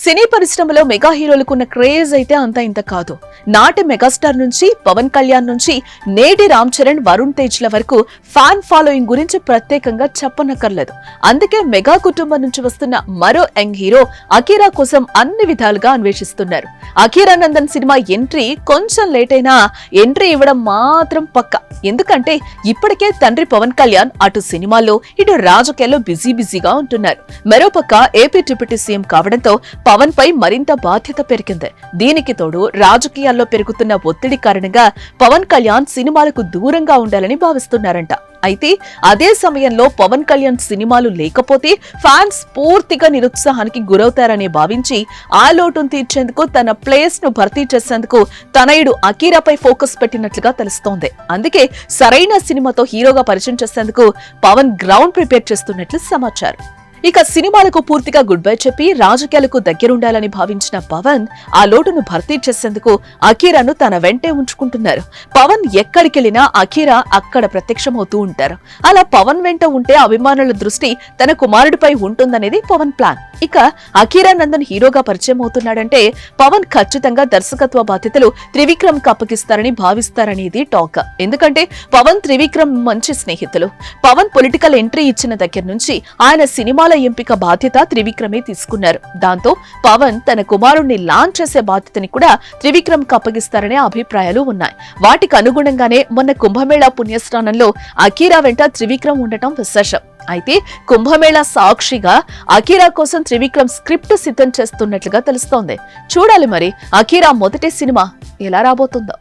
సినీ పరిశ్రమలో mega హీరోలకున్న craze అయితే అంత ఇంత కాదు. నాటి మెగాస్టార్ నుంచి పవన్ కళ్యాణ్ నుంచి నేటి రామ్ చరణ్, వరుణ్ తేజ్ ల వరకు ఫ్యాన్ ఫాలోయింగ్ గురించి ప్రత్యేకంగా చెప్పనక్కర్లేదు. అందుకే మెగా కుటుంబం నుంచి వస్తున్న మరో యంగ్ హీరో అకీరా కోసం అన్ని విధాలుగా అన్వేషిస్తున్నారు. అకీరా నందన్ సినిమా ఎంట్రీ కొంచెం లేట్ అయినా ఎంట్రీ ఇవ్వడం మాత్రం పక్కా. ఎందుకంటే ఇప్పటికే తండ్రి పవన్ కళ్యాణ్ అటు సినిమాల్లో ఇటు రాజకీయాల్లో బిజీగా ఉంటున్నారు. మరోపక్క ఏపీ డిప్యూటీ సీఎం కావడంతో పవన్ పై మరింత బాధ్యత పెరిగింది. దీనికి తోడు రాజకీయాల్లో పెరుగుతున్న ఒత్తిడి కారణంగా పవన్ కళ్యాణ్ సినిమాలకు దూరంగా ఉండాలని భావిస్తున్నారంట. అయితే అదే సమయంలో పవన్ కళ్యాణ్ సినిమాలు లేకపోతే ఫ్యాన్స్ పూర్తిగా నిరుత్సాహానికి గురవుతారని భావించి ఆ లోటును తీర్చేందుకు తన ప్లేస్ ను భర్తీ చేసేందుకు తనయుడు అకీరాపై ఫోకస్ పెట్టినట్లుగా తెలుస్తోంది. అందుకే సరైన సినిమాతో హీరోగా పరిచయం చేసేందుకు పవన్ గ్రౌండ్ ప్రిపేర్ చేస్తున్నట్లు సమాచారం. ఇక సినిమాలకు పూర్తిగా గుడ్ బై చెప్పి రాజకీయాలకు దగ్గరుండాలని భావించిన పవన్ ఆ లోటును భర్తీ చేసేందుకు అకీరాను తన వెంటే ఉంచుకుంటున్నారు. పవన్ ఎక్కడికెళ్లినా అకీరా అక్కడ ప్రత్యక్షమవుతూ ఉంటారు. అలా పవన్ వెంట ఉంటే అభిమానుల దృష్టి తన కుమారుడిపై ఉంటుందనేది పవన్ ప్లాన్. ఇక అకీరా నందన్ హీరోగా పరిచయం అవుతున్నాడంటే పవన్ ఖచ్చితంగా దర్శకత్వ బాధ్యతలు త్రివిక్రమ్ కు అప్పగిస్తారని భావిస్తారనేది టాక్. ఎందుకంటే పవన్ త్రివిక్రమ్ మంచి స్నేహితులు. పవన్ పొలిటికల్ ఎంట్రీ ఇచ్చిన దగ్గర నుంచి ఆయన సినిమాల ఎంపిక బాధ్యత త్రివిక్రమే తీసుకున్నారు. దాంతో పవన్ తన కుమారుణ్ణి లాంచ్ చేసే బాధ్యతని కూడా త్రివిక్రమ్ కు అప్పగిస్తారనే అభిప్రాయాలు ఉన్నాయి. వాటికి అనుగుణంగానే మొన్న కుంభమేళా పుణ్యస్నానంలో అకీరా వెంట త్రివిక్రమ్ ఉండటం విశేషం. అయితే కుంభమేళా సాక్షిగా అకీరా కోసం త్రివిక్రమ్ స్క్రిప్ట్ సిద్ధం చేస్తున్నట్లుగా తెలుస్తోంది. చూడాలి మరి అకీరా మొదటి సినిమా ఎలా రాబోతుందో.